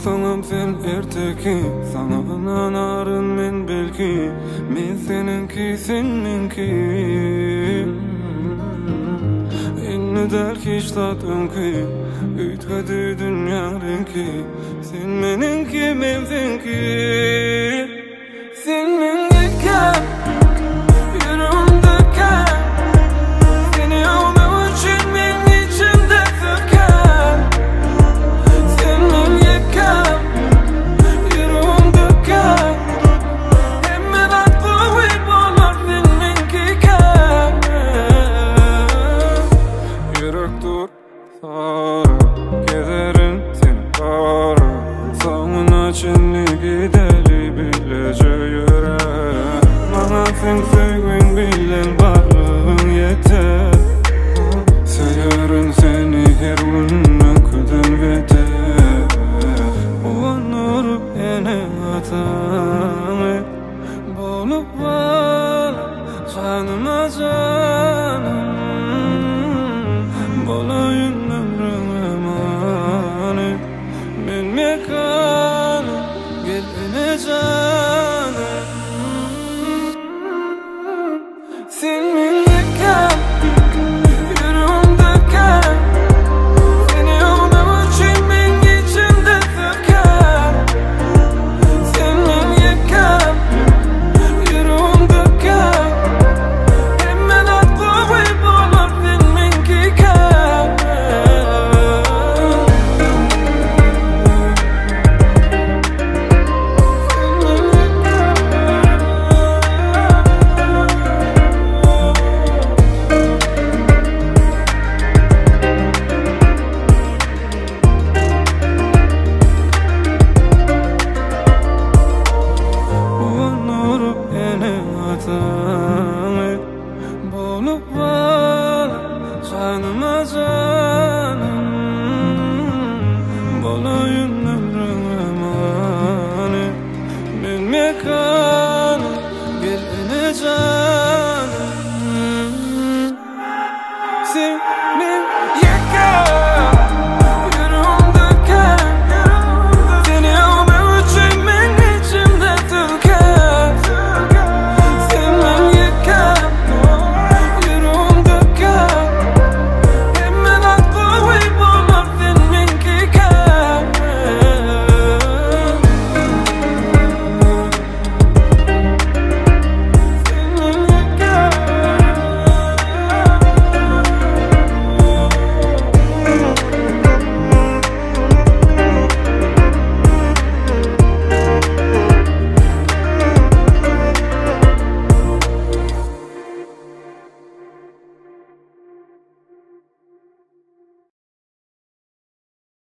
Baksanam sen erteki, sana inanarın men belki. Men seninki, sen menki. Inni derki iştat önki, ütgedi dünya renki. Sen meninki, men senki. Sen mengiken, yüreğimdeken. Seni almak için men içimde söken. Sen mengiken, yüreğimdeken. Hemen aklı uymalar sen mengiken. Yürek dur, sarı, gezerim seni kara. Sağına çenli gideli bilece yürek. Bana sen sevgin bilen varlığın yeter. Severim seni her günden küden beter. Unurup yine hatan bolup bana canıma canım. Bolayın ömrüm emanet. Men mekanım gel ene canım.